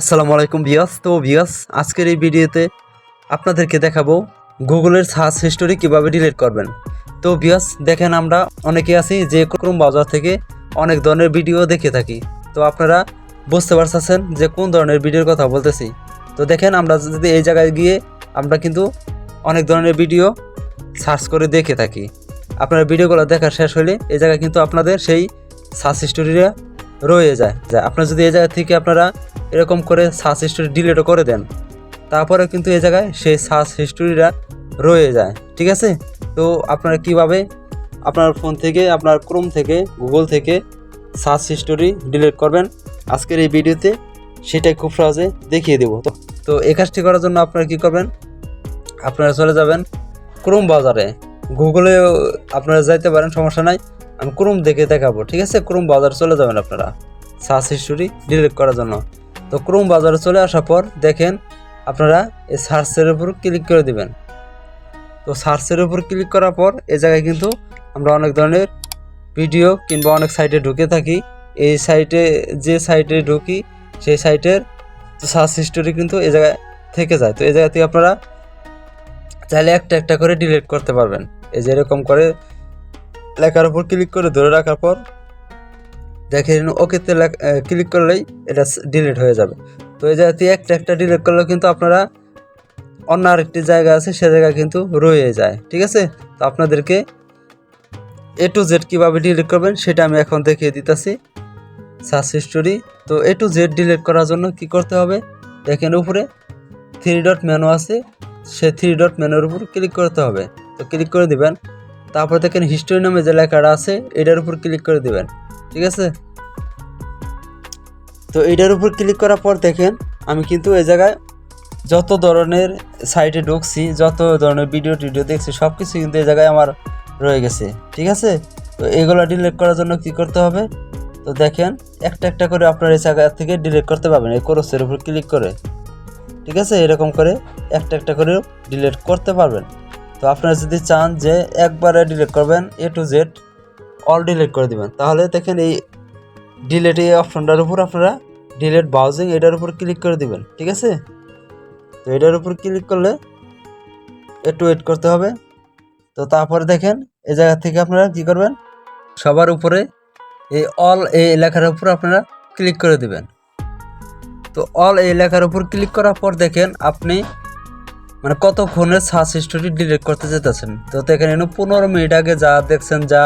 আসসালামু আলাইকুম ভিউয়ার্স। তো ভিউয়ার্স, আজকের এই ভিডিওতে আপনাদেরকে দেখাবো গুগলের সার্চ হিস্টোরি কিভাবে ডিলিট করবেন। তো ভিউয়ার্স দেখেন, আমরা অনেকে আছি যে ক্রোম ব্রাউজার থেকে অনেক ধরনের ভিডিও দেখে থাকি। তো আপনারা বুঝতে পারছেন যে কোন ধরনের ভিডিওর কথা বলতেছি। তো দেখেন, আমরা যদি এই জায়গায় গিয়ে আমরা কিন্তু অনেক ধরনের ভিডিও সার্চ করে দেখে থাকি। আপনার ভিডিওগুলো দেখা শেষ হলে এই জায়গায় কিন্তু আপনাদের সেই সার্চ হিস্টোরিটা রয়ে যায়। আপনারা যদি এই জায়গা থেকে আপনারা এরকম করে সার্চ হিস্টোরি ডিলিটও করে দেন, তারপরে কিন্তু এই জায়গায় সেই সার্চ হিস্টোরিটা রয়ে যায়। ঠিক আছে? তো আপনারা কিভাবে আপনার ফোন থেকে, আপনার ক্রোম থেকে, গুগল থেকে সার্চ হিস্টোরি ডিলিট করবেন আজকের এই ভিডিওতে সেটাই খুব সহজে দেখিয়ে দেবো। তো এই কাজটি করার জন্য আপনারা কী করবেন, আপনারা চলে যাবেন ক্রোম ব্রাউজারে। গুগলে আপনারা যাইতে পারেন, সমস্যা নাই, আমি ক্রোম দেখে দেখাবো। ঠিক আছে? ক্রোম ব্রাউজারে চলে যাবেন আপনারা সার্চ হিস্টোরি ডিলিট করার জন্য। তো ক্রোম ব্রাউজারে চলে আসার পর দেখেন আপনারা এই সার্চের উপর ক্লিক করে দিবেন। তো সার্চের উপর ক্লিক করার পর এই জায়গায় কিন্তু আমরা অনেক ধরনের ভিডিও কিংবা অনেক সাইটে ঢুকে থাকি। এই সাইটে যে সাইটে ঢুকি সেই সাইটের সার্চ হিস্টোরি কিন্তু এই জায়গায় থেকে যায়। তো এই জায়গা থেকে আপনারা চাইলে একটা একটা করে ডিলিট করতে পারবেন। এই যে এরকম করে লেখার উপর ক্লিক করে ধরে রাখার পর দেখেন ওকেতে ক্লিক করলেই এটা ডিলিট হয়ে যাবে। তো এই জায়গাতে একটা একটা ডিলিট করলেও কিন্তু আপনারা অন্য আরেকটি জায়গা আছে সে জায়গা কিন্তু রয়ে যায়। ঠিক আছে? তো আপনাদেরকে A to Z কীভাবে ডিলিট করবেন সেটা আমি এখন দেখিয়ে দিতেছি। সার্চ হিস্টোরি, তো A to Z ডিলিট করার জন্য কি করতে হবে, দেখেন উপরে 3 ডট মেনু আছে, সে 3 ডট মেনুর উপর ক্লিক করতে হবে। তো ক্লিক করে দিবেন, তারপর দেখেন হিস্টোরি নামে যে লেখাটা আছে এটার উপর ক্লিক করে দিবেন। ঠিক আছে? তো এটার উপর ক্লিক করার পর দেখেন আমি কিন্তু এই জায়গায় যত ধরনের সাইটে ঢুকছি, যত ধরনের ভিডিও দেখছি সব কিছু কিন্তু এই জায়গায় আমার রয়ে গেছে। ঠিক আছে? তো এগুলো ডিলিট করার জন্য কি করতে হবে, তো দেখেন একটা একটা করে আপনার এই জায়গা থেকে ডিলিট করতে পারবেন এই ক্রসের উপর ক্লিক করে। ঠিক আছে? এরকম করে একটা একটা করে ডিলিট করতে পারবেন। তো আপনারা যদি চান যে একবারে ডিলিট করবেন A to Z all delete করে দিবেন, তাহলে দেখেন এই ডিলিট এই অপশনটার উপর আপনারা ডিলিট ব্রাউজিং এটার উপর ক্লিক করে দিবেন। ঠিক আছে? তো এটার উপর ক্লিক করলে একটু ওয়েট করতে হবে। তো তারপরে দেখেন এই জায়গা থেকে আপনারা কি করবেন, সবার উপরে এই অল এই লেখার উপর আপনারা ক্লিক করে দিবেন। তো অল এই লেখার উপর ক্লিক করার পর দেখেন আপনি মানে কতক্ষণের সার্চ হিস্টোরি ডিলিট করতে যেতেছেন। তো দেখেন 15 মিনিট আগে যা দেখছেন, যা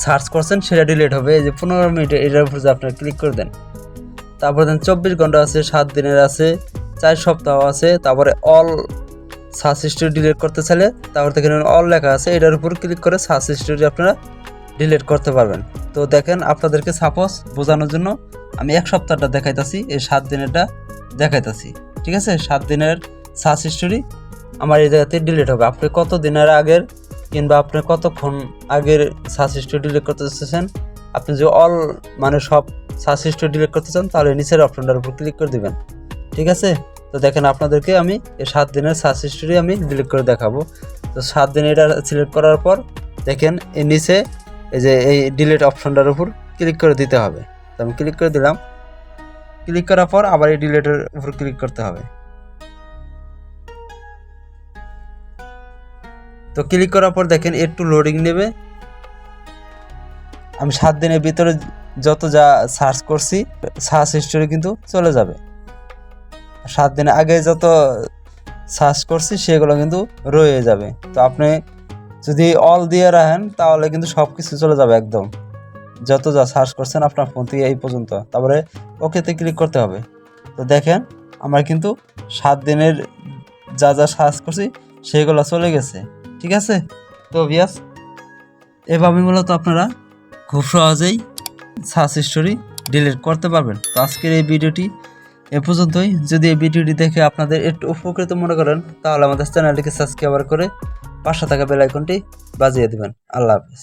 সার্চ করছেন সেটা ডিলিট হবে। এই যে 15 মিনিট এটার উপর যে আপনারা ক্লিক করে দেন, তারপর দেন 24 ঘন্টা আছে, 7 দিনের আছে, 4 সপ্তাহ আছে, তারপরে অল সার্চ হিস্টোরি ডিলিট করতে চাইলে তারপর দেখেন অল লেখা আছে, এটার উপর ক্লিক করে সার্চ হিস্টোরি আপনারা ডিলিট করতে পারবেন। তো দেখেন আপনাদেরকে সাপোজ বোঝানোর জন্য আমি 1 সপ্তাহটা দেখাইতেছি, এই 7 দিনেরটা দেখাইতেছি। ঠিক আছে? 7 দিনের সার্চ হিস্টোরি আমার এই জায়গাতে ডিলিট হবে। আপনি কত দিনের আগের কিংবা আপনি কতক্ষণ আগের সার্চ হিস্টোরি ডিলিট করতে চাচ্ছেন, আপনি যে অল মানে সব সার্চ হিস্টোরি ডিলিট করতে চান তাহলে নিচের অপশনটার উপর ক্লিক করে দিবেন। ঠিক আছে? তো দেখেন আপনাদেরকে আমি এই 7 দিনের সার্চ হিস্টোরি আমি ডিলিট করে দেখাবো। তো 7 দিন এটা সিলেক্ট করার পর দেখেন এই নিচে এই যে এই ডিলিট অপশনটার উপর ক্লিক করে দিতে হবে। তো আমি ক্লিক করে দিলাম। ক্লিক করার পর আবার এই ডিলিটের উপর ক্লিক করতে হবে। তো ক্লিক করার পর দেখেন একটু লোডিং নেবে। আমি 7 দিনের ভিতরে যত যা সার্চ করছি সার্চ হিস্টোরি কিন্তু চলে যাবে। 7 দিন আগে যত সার্চ করছি সেগুলো কিন্তু রয়ে যাবে। তো আপনি যদি অল দিয়ে রাখেন তাহলে কিন্তু সব কিছু চলে যাবে একদম, যত যা সার্চ করছেন আপনার ফোন থেকে এই পর্যন্ত। তারপরে ওকেতে ক্লিক করতে হবে। তো দেখেন আমার কিন্তু 7 দিনের যা যা সার্চ করছি সেগুলো চলে গেছে। ঠিক আছে? তো ভিউয়ার্স এভাবে মূলত আপনারা খুব সহজেই সার্চ হিস্টোরি ডিলিট করতে পারবেন। তো আজকের এই ভিডিওটি এ পর্যন্তই। যদি এই ভিডিওটি দেখে আপনাদের একটু উপকৃত মনে করেন তাহলে আমাদের চ্যানেলটিকে সাবস্ক্রাইব করে পাশে থাকা বেল আইকনটি বাজিয়ে দেবেন। আল্লাহ হাফেজ।